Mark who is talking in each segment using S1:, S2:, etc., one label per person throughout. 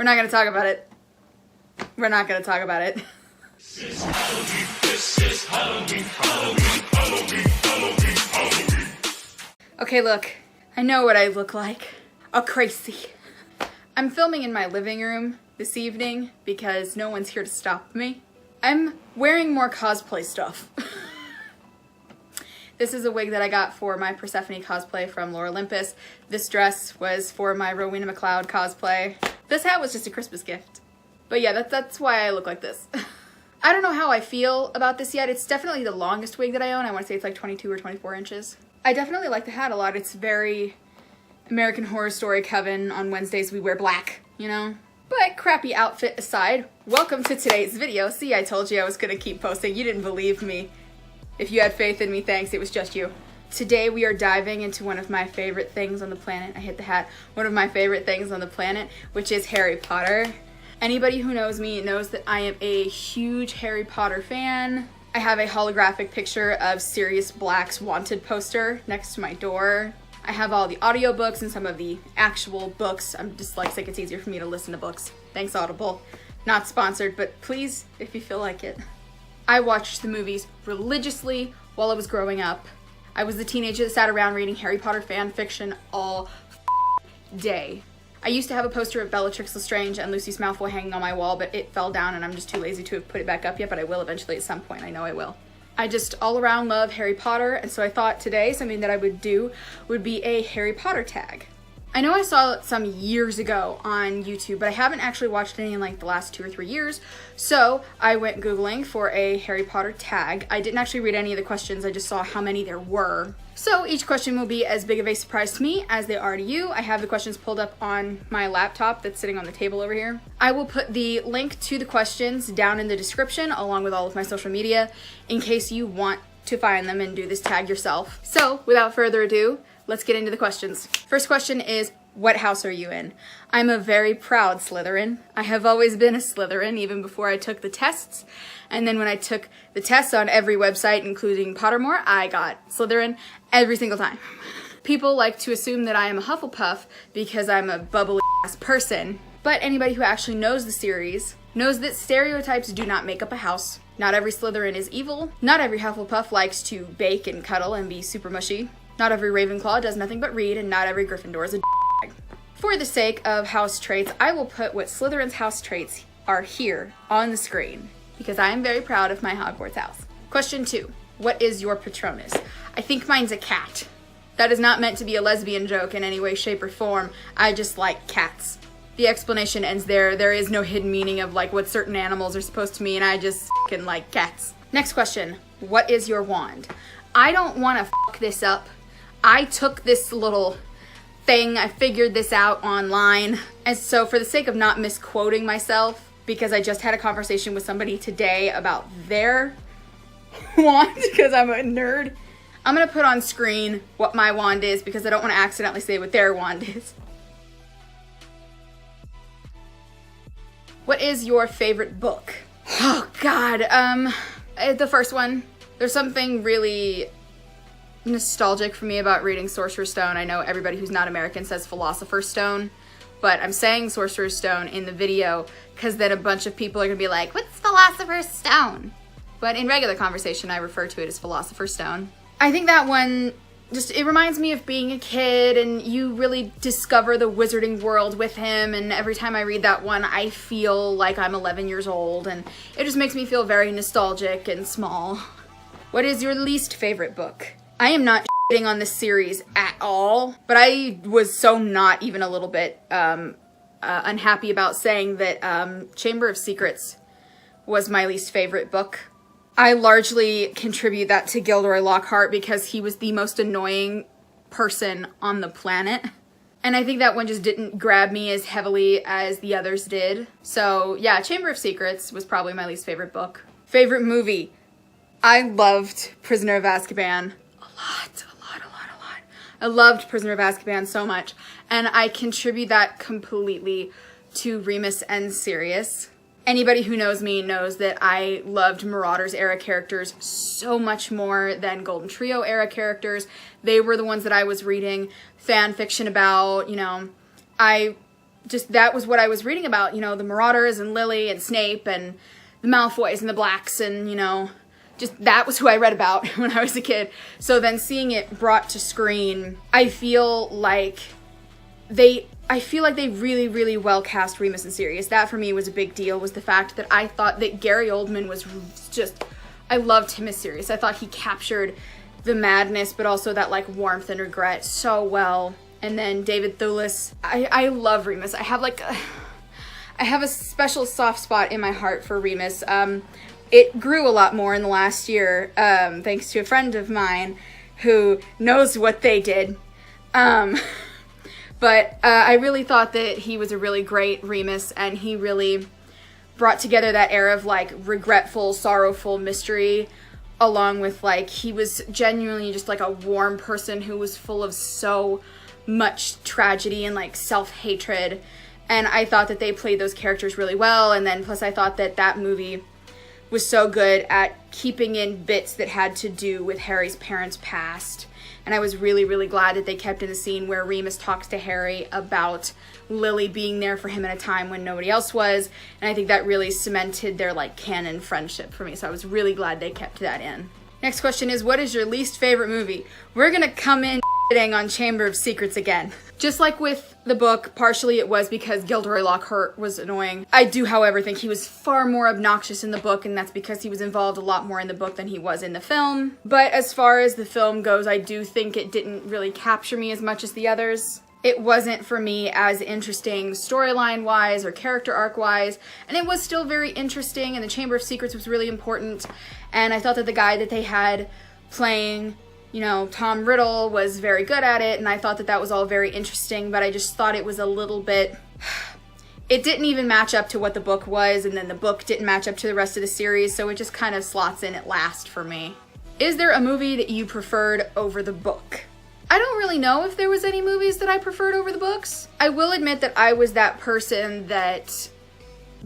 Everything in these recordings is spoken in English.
S1: We're not gonna talk about it. We're not gonna talk about it.
S2: This is Halloween, this is Halloween, Halloween, Halloween, Halloween, Halloween.
S1: Okay, look. I know what I look like. A crazy. I'm filming in my living room this evening because no one's here to stop me. I'm wearing more cosplay stuff. This is a wig that I got for my Persephone cosplay from Lore Olympus. This dress was for my Rowena McLeod cosplay. This hat was just a Christmas gift. But yeah, that's why I look like this. I don't know how I feel about this yet. It's definitely the longest wig that I own. I want to say it's like 22 or 24 inches. I definitely like the hat a lot. It's very American Horror Story Coven. On Wednesdays we wear black, you know? But crappy outfit aside, welcome to today's video. See, I told you I was gonna keep posting. You didn't believe me. If you had faith in me, thanks, it was just you. Today we are diving into one of my favorite things on the planet. I hit the hat. One of my favorite things on the planet, which is Harry Potter. Anybody who knows me knows that I am a huge Harry Potter fan. I have a holographic picture of Sirius Black's Wanted poster next to my door. I have all the audiobooks and some of the actual books. I'm dyslexic, it's easier for me to listen to books. Thanks, Audible. Not sponsored, but please, if you feel like it. I watched the movies religiously while I was growing up. I was the teenager that sat around reading Harry Potter fan fiction all day. I used to have a poster of Bellatrix Lestrange and Lucius Malfoy hanging on my wall, but it fell down and I'm just too lazy to have put it back up yet, but I will eventually at some point. I know I will. I just all around love Harry Potter, and so I thought today something that I would do would be a Harry Potter tag. I know I saw it some years ago on YouTube, but I haven't actually watched any in like the last 2 or 3 years. So I went Googling for a Harry Potter tag. I didn't actually read any of the questions, I just saw how many there were. So each question will be as big of a surprise to me as they are to you. I have the questions pulled up on my laptop that's sitting on the table over here. I will put the link to the questions down in the description along with all of my social media in case you want to find them and do this tag yourself. So without further ado, let's get into the questions. First question is, what house are you in? I'm a very proud Slytherin. I have always been a Slytherin, even before I took the tests. And then when I took the tests on every website, including Pottermore, I got Slytherin every single time. People like to assume that I am a Hufflepuff because I'm a bubbly ass person. But anybody who actually knows the series knows that stereotypes do not make up a house. Not every Slytherin is evil. Not every Hufflepuff likes to bake and cuddle and be super mushy. Not every Ravenclaw does nothing but read, and not every Gryffindor is a d***bag. For the sake of house traits, I will put what Slytherin's house traits are here on the screen, because I am very proud of my Hogwarts house. Question 2. What is your Patronus? I think mine's a cat. That is not meant to be a lesbian joke in any way, shape, or form. I just like cats. The explanation ends there. There is no hidden meaning of like what certain animals are supposed to mean. I just f***ing like cats. Next question. What is your wand? I don't want to f*** this up. I took this little thing, I figured this out online, and so for the sake of not misquoting myself, because I just had a conversation with somebody today about their wand, because I'm a nerd, I'm gonna put on screen what my wand is because I don't want to accidentally say what their wand is. What is your favorite book? Oh God, the first one. There's something really nostalgic for me about reading Sorcerer's Stone. I know everybody who's not American says Philosopher's Stone, but I'm saying Sorcerer's Stone in the video because then a bunch of people are gonna be like, what's Philosopher's Stone? But in regular conversation, I refer to it as Philosopher's Stone. I think that one it reminds me of being a kid and you really discover the wizarding world with him, and every time I read that one, I feel like I'm 11 years old, and it just makes me feel very nostalgic and small. What is your least favorite book? I am not shitting on this series at all, but I was so not even a little bit unhappy about saying that Chamber of Secrets was my least favorite book. I largely contribute that to Gilderoy Lockhart because he was the most annoying person on the planet. And I think that one just didn't grab me as heavily as the others did. So yeah, Chamber of Secrets was probably my least favorite book. Favorite movie? I loved Prisoner of Azkaban. A lot. I loved Prisoner of Azkaban so much, and I contribute that completely to Remus and Sirius. Anybody who knows me knows that I loved Marauders era characters so much more than Golden Trio era characters. They were the ones that I was reading fan fiction about, you know. I just that was what I was reading about, you know, the Marauders and Lily and Snape and the Malfoys and the Blacks, and, you know, just that was who I read about when I was a kid. So then seeing it brought to screen, I feel like they really, really well cast Remus and Sirius. That for me was a big deal, was the fact that I thought that Gary Oldman was just, I loved him as Sirius. I thought he captured the madness, but also that like warmth and regret so well. And then David Thewlis, I love Remus. I have a special soft spot in my heart for Remus. It grew a lot more in the last year, thanks to a friend of mine who knows what they did. But I really thought that he was a really great Remus, and he really brought together that era of like regretful, sorrowful mystery, along with like, he was genuinely just like a warm person who was full of so much tragedy and like self-hatred. And I thought that they played those characters really well. And then plus I thought that that movie was so good at keeping in bits that had to do with Harry's parents' past. And I was really, really glad that they kept in the scene where Remus talks to Harry about Lily being there for him at a time when nobody else was. And I think that really cemented their like canon friendship for me. So I was really glad they kept that in. Next question is, what is your least favorite movie? We're gonna come in on Chamber of Secrets again. Just like with the book, partially it was because Gilderoy Lockhart was annoying. I do, however, think he was far more obnoxious in the book, and that's because he was involved a lot more in the book than he was in the film. But as far as the film goes, I do think it didn't really capture me as much as the others. It wasn't for me as interesting storyline-wise or character arc-wise, and it was still very interesting, and the Chamber of Secrets was really important, and I thought that the guy that they had playing, you know, Tom Riddle was very good at it, and I thought that that was all very interesting, but I just thought it was a little bit, it didn't even match up to what the book was, and then the book didn't match up to the rest of the series, so it just kind of slots in at last for me. Is there a movie that you preferred over the book? I don't really know if there was any movies that I preferred over the books. I will admit that I was that person that,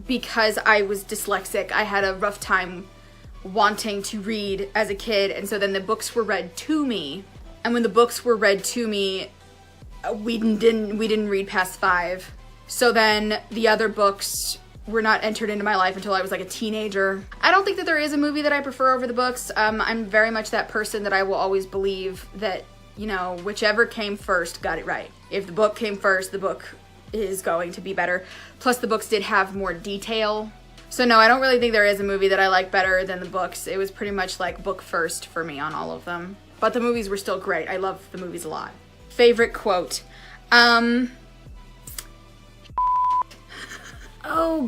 S1: because I was dyslexic, I had a rough time wanting to read as a kid, and so then the books were read to me, and when the books were read to me, we didn't read past 5. So then the other books were not entered into my life until I was like a teenager. I don't think that there is a movie that I prefer over the books. I'm very much that person that I will always believe that, you know, whichever came first got it right. If the book came first, the book is going to be better. Plus the books did have more detail. So no, I don't really think there is a movie that I like better than the books. It was pretty much like book first for me on all of them. But the movies were still great. I love the movies a lot. Favorite quote. Oh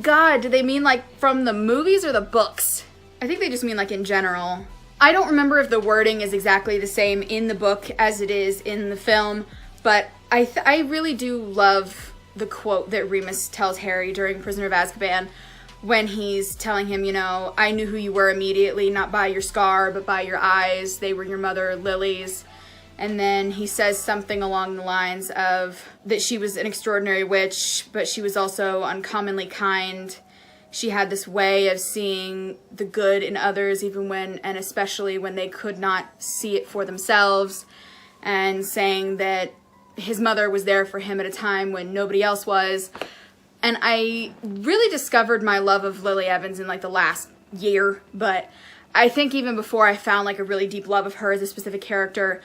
S1: God, do they mean like from the movies or the books? I think they just mean like in general. I don't remember if the wording is exactly the same in the book as it is in the film, but I really do love the quote that Remus tells Harry during Prisoner of Azkaban, when he's telling him, you know, I knew who you were immediately, not by your scar, but by your eyes. They were your mother, Lily's. And then he says something along the lines of that she was an extraordinary witch, but she was also uncommonly kind. She had this way of seeing the good in others, even when, and especially when they could not see it for themselves, and saying that his mother was there for him at a time when nobody else was. And I really discovered my love of Lily Evans in like the last year, but I think even before I found like a really deep love of her as a specific character,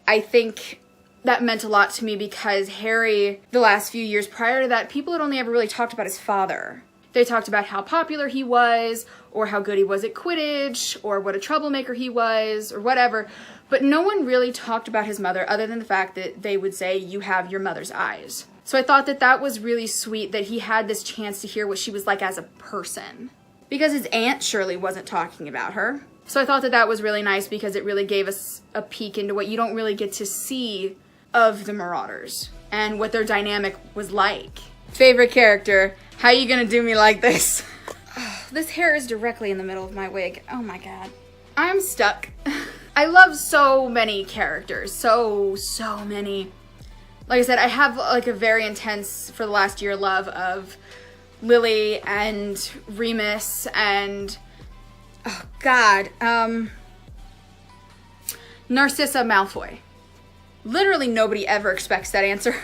S1: I think that meant a lot to me because Harry, the last few years prior to that, people had only ever really talked about his father. They talked about how popular he was, or how good he was at Quidditch, or what a troublemaker he was, or whatever. But no one really talked about his mother other than the fact that they would say, you have your mother's eyes. So I thought that that was really sweet that he had this chance to hear what she was like as a person. Because his aunt Shirley wasn't talking about her. So I thought that that was really nice because it really gave us a peek into what you don't really get to see of the Marauders and what their dynamic was like. Favorite character. How you gonna do me like this? Oh, this hair is directly in the middle of my wig. Oh my God. I'm stuck. I love so many characters. So many. Like I said, I have like a very intense, for the last year, love of Lily and Remus and, oh God, Narcissa Malfoy. Literally nobody ever expects that answer.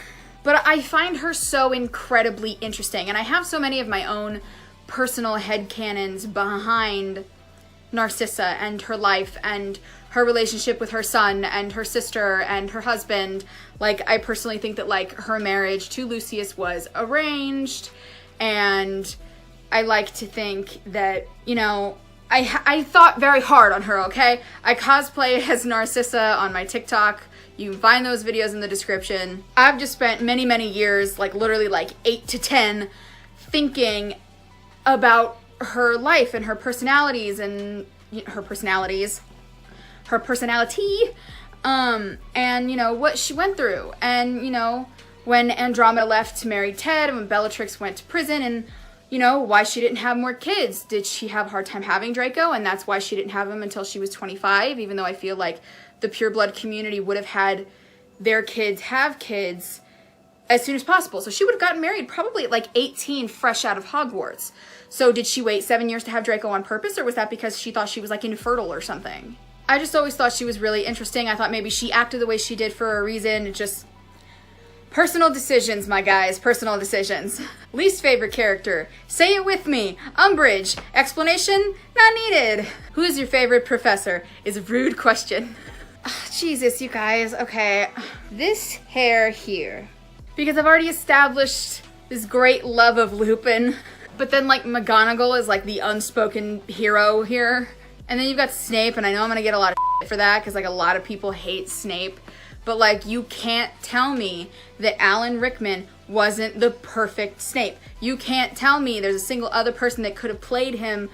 S1: But I find her so incredibly interesting, and I have so many of my own personal headcanons behind Narcissa and her life and her relationship with her son and her sister and her husband. Like, I personally think that, like, her marriage to Lucius was arranged, and I like to think that, you know, I thought very hard on her, okay? I cosplay as Narcissa on my TikTok. You can find those videos in the description. I've just spent many, many years, like literally like 8 to 10, thinking about her life and her personalities and her personality, and, you know, what she went through. And, you know, when Andromeda left to marry Ted, and when Bellatrix went to prison, and, you know, why she didn't have more kids. Did she have a hard time having Draco, and that's why she didn't have him until she was 25, even though I feel like the pureblood community would have had their kids have kids as soon as possible. So she would have gotten married probably at like 18, fresh out of Hogwarts. So did she wait 7 years to have Draco on purpose, or was that because she thought she was like infertile or something? I just always thought she was really interesting. I thought maybe she acted the way she did for a reason. It just... personal decisions, my guys. Personal decisions. Least favorite character. Say it with me. Umbridge. Explanation? Not needed. Who is your favorite professor? Is a rude question. Jesus, you guys. Okay. This hair here. Because I've already established this great love of Lupin. But then, like, McGonagall is, like, the unspoken hero here. And then you've got Snape, and I know I'm gonna get a lot of shit for that, because, like, a lot of people hate Snape. But, like, you can't tell me that Alan Rickman wasn't the perfect Snape. You can't tell me there's a single other person that could have played him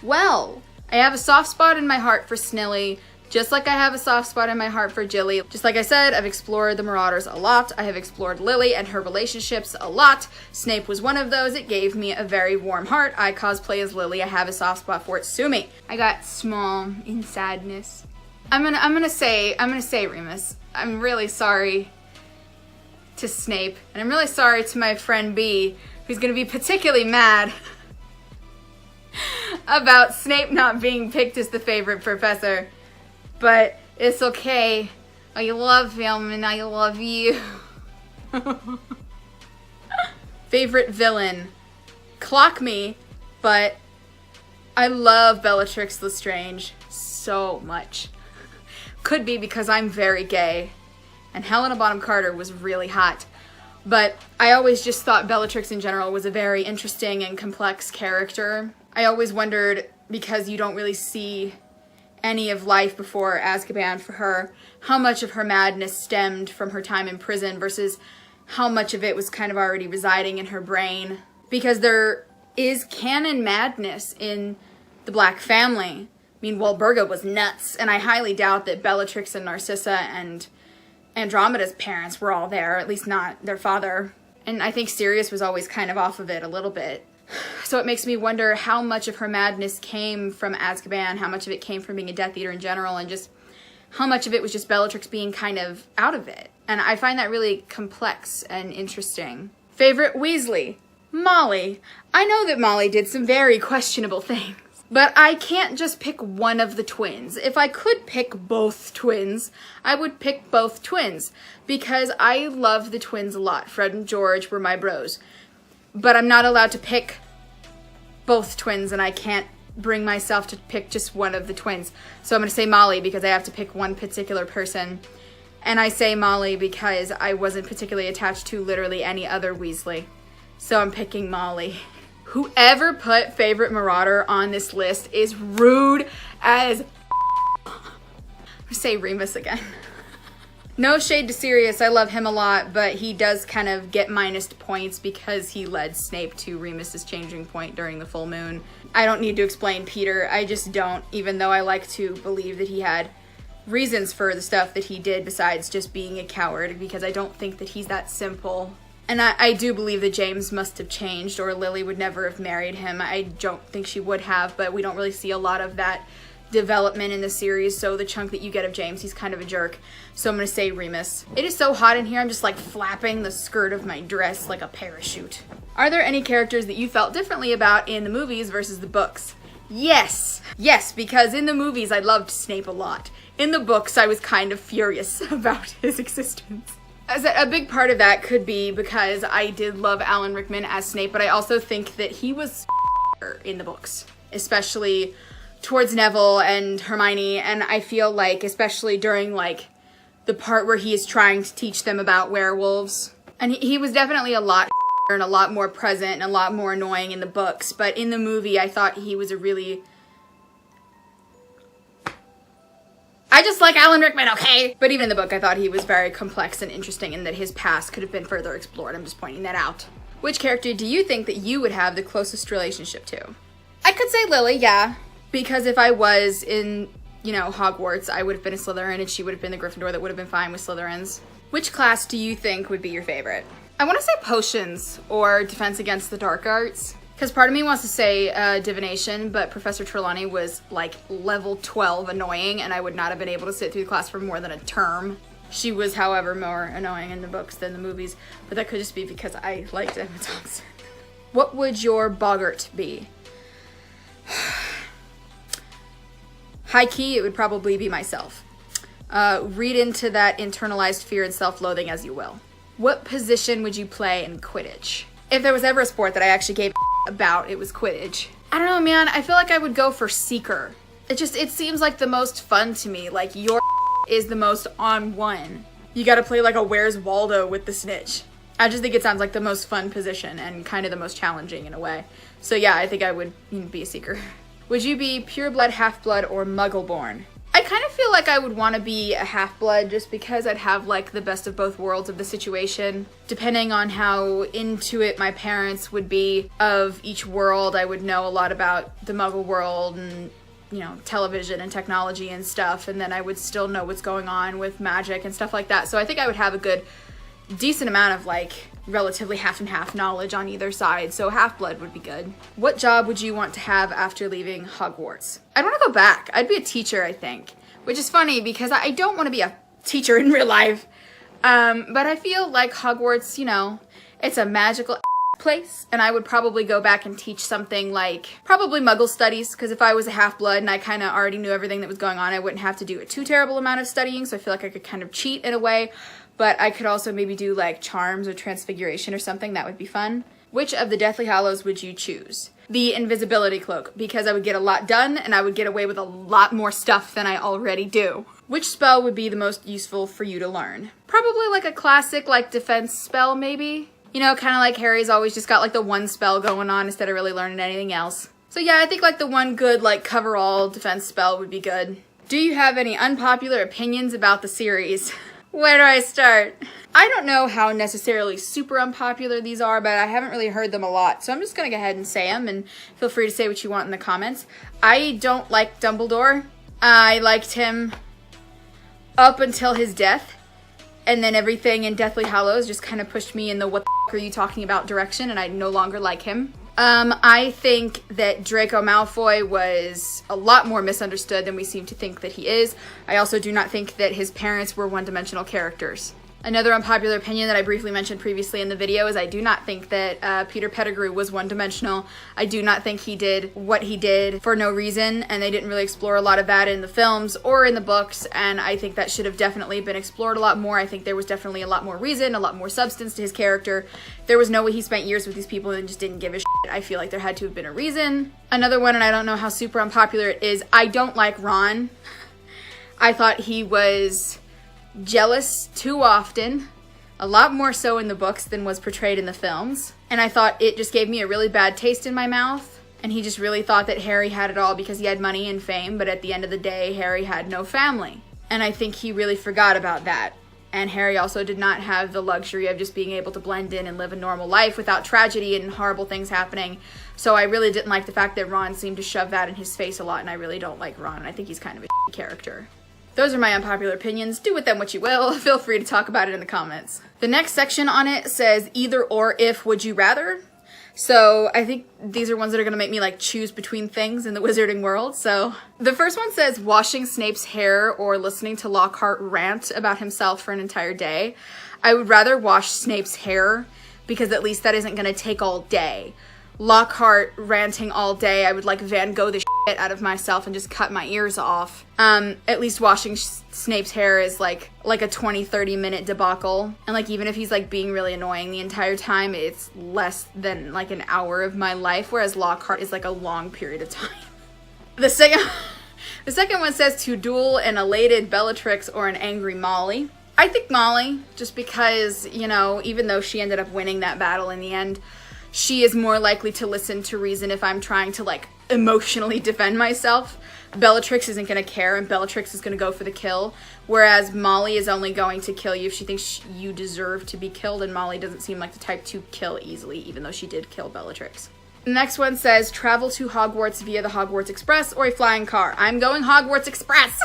S1: well. I have a soft spot in my heart for Snilly, just like I have a soft spot in my heart for Jilly. Just like I said, I've explored the Marauders a lot. I have explored Lily and her relationships a lot. Snape was one of those. It gave me a very warm heart. I cosplay as Lily. I have a soft spot for it. Sue me. I got small in sadness. I'm gonna say Remus. I'm really sorry to Snape, and I'm really sorry to my friend B, who's gonna be particularly mad about Snape not being picked as the favorite professor. But it's okay. I love him and I love you. Favorite villain. Clock me, but I love Bellatrix Lestrange so much. Could be because I'm very gay, and Helena Bonham Carter was really hot. But I always just thought Bellatrix in general was a very interesting and complex character. I always wondered, because you don't really see any of life before Azkaban for her, how much of her madness stemmed from her time in prison versus how much of it was kind of already residing in her brain. Because there is canon madness in the Black family. I mean, Walburga was nuts, and I highly doubt that Bellatrix and Narcissa and Andromeda's parents were all there, at least not their father. And I think Sirius was always kind of off of it a little bit. So it makes me wonder how much of her madness came from Azkaban, how much of it came from being a Death Eater in general, and just how much of it was just Bellatrix being kind of out of it. And I find that really complex and interesting. Favorite Weasley? Molly. I know that Molly did some very questionable things, but I can't just pick one of the twins. If I could pick both twins, I would pick both twins, because I love the twins a lot. Fred and George were my bros. But I'm not allowed to pick both twins, and I can't bring myself to pick just one of the twins. So I'm going to say Molly because I have to pick one particular person. And I say Molly because I wasn't particularly attached to literally any other Weasley. So I'm picking Molly. Whoever put favorite Marauder on this list is rude as I'm going to say Remus again. No shade to Sirius, I love him a lot, but he does kind of get minused points because he led Snape to Remus's changing point during the full moon. I don't need to explain Peter, I just don't, even though I like to believe that he had reasons for the stuff that he did besides just being a coward, because I don't think that he's that simple. And I do believe that James must have changed, or Lily would never have married him. I don't think she would have, but we don't really see a lot of that development in the series, so the chunk that you get of James, he's kind of a jerk. So I'm gonna say Remus. It is so hot in here, I'm just like flapping the skirt of my dress like a parachute. Are there any characters that you felt differently about in the movies versus the books? Yes! Yes, because in the movies I loved Snape a lot. In the books I was kind of furious about his existence. As a big part of that could be because I did love Alan Rickman as Snape, but I also think that he was in the books, especially towards Neville and Hermione, and I feel like especially during like the part where he is trying to teach them about werewolves, and he was definitely a lot and a lot more present and a lot more annoying in the books, but in the movie I thought he was I just like Alan Rickman, okay? But even in the book I thought he was very complex and interesting and that his past could have been further explored. I'm just pointing that out. Which character do you think that you would have the closest relationship to? I could say Lily, yeah. Because if I was in, you know, Hogwarts, I would have been a Slytherin and she would have been the Gryffindor that would have been fine with Slytherins. Which class do you think would be your favorite? I want to say potions or defense against the dark arts. Because part of me wants to say divination, but Professor Trelawney was like level 12 annoying and I would not have been able to sit through the class for more than a term. She was, however, more annoying in the books than the movies, but that could just be because I liked Emma Thompson. What would your boggart be? High key, it would probably be myself. Read into that internalized fear and self-loathing as you will. What position would you play in Quidditch? If there was ever a sport that I actually gave about, it was Quidditch. I don't know, man. I feel like I would go for Seeker. It seems like the most fun to me. Like, your is the most on one. You gotta play like a Where's Waldo with the snitch. I just think it sounds like the most fun position and kind of the most challenging in a way. So yeah, I think I would be a Seeker. Would you be pureblood, half-blood, or muggle-born? I kind of feel like I would want to be a half-blood just because I'd have like the best of both worlds of the situation. Depending on how into it my parents would be of each world, I would know a lot about the muggle world and, you know, television and technology and stuff, and then I would still know what's going on with magic and stuff like that. So I think I would have a good decent amount of like relatively half and half knowledge on either side, so half-blood would be good. What job would you want to have after leaving Hogwarts? I'd want to go back. I'd be a teacher, I think, which is funny because I don't want to be a teacher in real life, but I feel like Hogwarts, you know, it's a magical place, and I would probably go back and teach something like probably Muggle studies, because if I was a half-blood and I kind of already knew everything that was going on, I wouldn't have to do a too terrible amount of studying, so I feel like I could kind of cheat in a way. But I could also maybe do like charms or transfiguration or something. That would be fun. Which of the Deathly Hallows would you choose? The invisibility cloak, because I would get a lot done and I would get away with a lot more stuff than I already do. Which spell would be the most useful for you to learn? Probably like a classic like defense spell maybe. You know, kind of like Harry's always just got like the one spell going on instead of really learning anything else. So yeah, I think like the one good like cover-all defense spell would be good. Do you have any unpopular opinions about the series? Where do I start? I don't know how necessarily super unpopular these are, but I haven't really heard them a lot, so I'm just gonna go ahead and say them, and feel free to say what you want in the comments. I don't like Dumbledore. I liked him up until his death, and then everything in Deathly Hallows just kind of pushed me in the what the f*** are you talking about direction, and I no longer like him. I think that Draco Malfoy was a lot more misunderstood than we seem to think that he is. I also do not think that his parents were one-dimensional characters. Another unpopular opinion that I briefly mentioned previously in the video is I do not think that Peter Pettigrew was one-dimensional. I do not think he did what he did for no reason, and they didn't really explore a lot of that in the films or in the books, and I think that should have definitely been explored a lot more. I think there was definitely a lot more reason, a lot more substance to his character. There was no way he spent years with these people and just didn't give a shit. I feel like there had to have been a reason. Another one, and I don't know how super unpopular it is, I don't like Ron. I thought he was jealous too often, a lot more so in the books than was portrayed in the films, and I thought it just gave me a really bad taste in my mouth, and he just really thought that Harry had it all because he had money and fame, but at the end of the day Harry had no family, and I think he really forgot about that. And Harry also did not have the luxury of just being able to blend in and live a normal life without tragedy and horrible things happening. So I really didn't like the fact that Ron seemed to shove that in his face a lot, and I really don't like Ron. I think he's kind of a character. Those are my unpopular opinions. Do with them what you will. Feel free to talk about it in the comments. The next section on it says either or if would you rather. So I think these are ones that are going to make me like choose between things in the wizarding world. So the first one says washing Snape's hair or listening to Lockhart rant about himself for an entire day. I would rather wash Snape's hair because at least that isn't going to take all day. Lockhart ranting all day, I would like Van Gogh the shit out of myself and just cut my ears off. At least washing Snape's hair is like a 20-30 minute debacle. And like even if he's like being really annoying the entire time, it's less than like an hour of my life, whereas Lockhart is like a long period of time. The second one says to duel an elated Bellatrix or an angry Molly. I think Molly, just because, you know, even though she ended up winning that battle in the end, she is more likely to listen to reason if I'm trying to like emotionally defend myself. Bellatrix isn't going to care, and Bellatrix is going to go for the kill, whereas Molly is only going to kill you if she thinks you deserve to be killed, and Molly doesn't seem like the type to kill easily, even though she did kill Bellatrix. The next one says travel to Hogwarts via the Hogwarts Express or a flying car. I'm going Hogwarts Express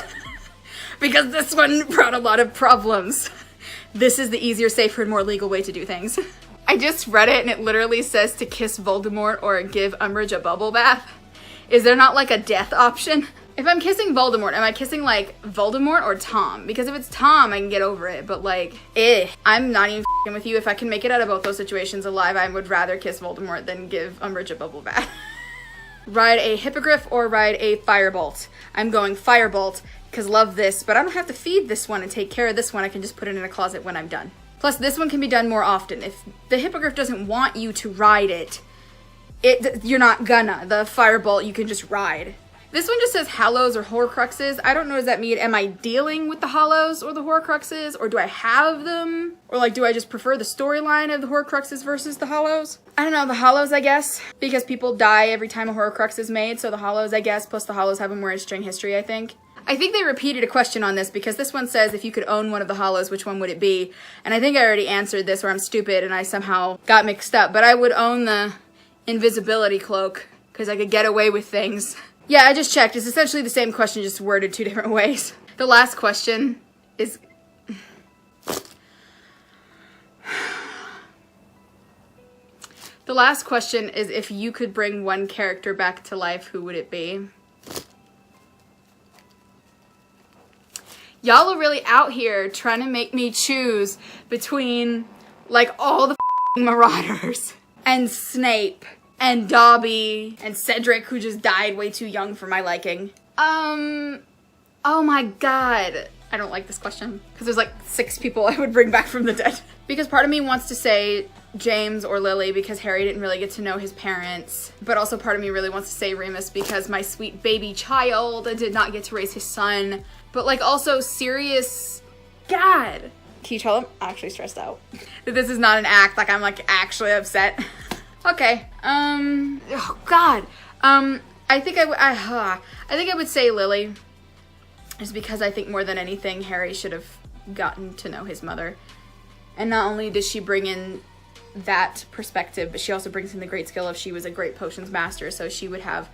S1: because this one brought a lot of problems. This is the easier, safer, and more legal way to do things. I just read it and it literally says to kiss Voldemort or give Umbridge a bubble bath. Is there not like a death option? If I'm kissing Voldemort, am I kissing like Voldemort or Tom? Because if it's Tom, I can get over it, but like, I'm not even f***ing with you. If I can make it out of both those situations alive, I would rather kiss Voldemort than give Umbridge a bubble bath. Ride a hippogriff or ride a firebolt. I'm going firebolt because love this, but I don't have to feed this one and take care of this one. I can just put it in a closet when I'm done. Plus, this one can be done more often. If the hippogriff doesn't want you to ride it, you're not gonna. The firebolt you can just ride. This one just says Hallows or Horcruxes. I don't know, does that mean, am I dealing with the Hallows or the Horcruxes? Or do I have them? Or like, do I just prefer the storyline of the Horcruxes versus the Hallows? I don't know, the Hallows, I guess. Because people die every time a Horcrux is made, so the Hallows, I guess. Plus the Hallows have a more interesting history, I think. I think they repeated a question on this because this one says if you could own one of the Hallows, which one would it be? And I think I already answered this, or I'm stupid and I somehow got mixed up. But I would own the invisibility cloak because I could get away with things. Yeah, I just checked. It's essentially the same question, just worded 2 different ways. The last question is... The last question is if you could bring one character back to life, who would it be? Y'all are really out here trying to make me choose between, like, all the Marauders and Snape and Dobby and Cedric, who just died way too young for my liking. Oh my god. I don't like this question because there's like 6 people I would bring back from the dead. Because part of me wants to say James or Lily because Harry didn't really get to know his parents. But also part of me really wants to say Remus because my sweet baby child did not get to raise his son. But like also Sirius, God. Can you tell I'm actually stressed out? That this is not an act, like I'm like actually upset. Okay, oh god. I think I would say Lily. Just because I think more than anything, Harry should have gotten to know his mother. And not only does she bring in that perspective, but she also brings in the great skill of she was a great potions master, so she would have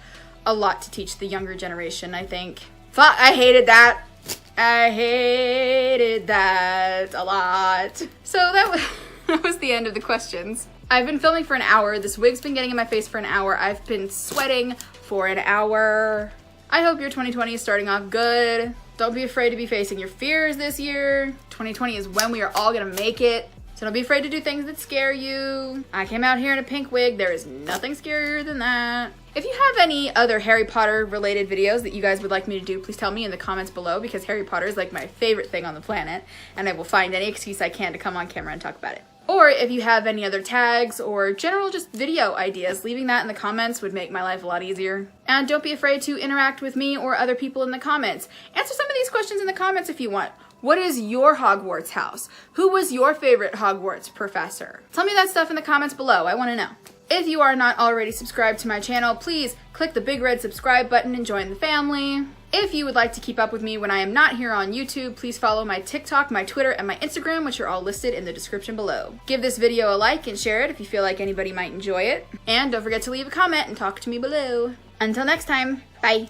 S1: a lot to teach the younger generation, I think. I hated that. I hated that a lot. So that was the end of the questions. I've been filming for an hour. This wig's been getting in my face for an hour. I've been sweating for an hour. I hope your 2020 is starting off good. Don't be afraid to be facing your fears this year. 2020 is when we are all gonna make it. So don't be afraid to do things that scare you. I came out here in a pink wig. There is nothing scarier than that. If you have any other Harry Potter related videos that you guys would like me to do, please tell me in the comments below because Harry Potter is like my favorite thing on the planet and I will find any excuse I can to come on camera and talk about it. Or if you have any other tags or general just video ideas, leaving that in the comments would make my life a lot easier. And don't be afraid to interact with me or other people in the comments. Answer some of these questions in the comments if you want. What is your Hogwarts house? Who was your favorite Hogwarts professor? Tell me that stuff in the comments below. I want to know. If you are not already subscribed to my channel, please click the big red subscribe button and join the family. If you would like to keep up with me when I am not here on YouTube, please follow my TikTok, my Twitter, and my Instagram, which are all listed in the description below. Give this video a like and share it if you feel like anybody might enjoy it. And don't forget to leave a comment and talk to me below. Until next time, bye.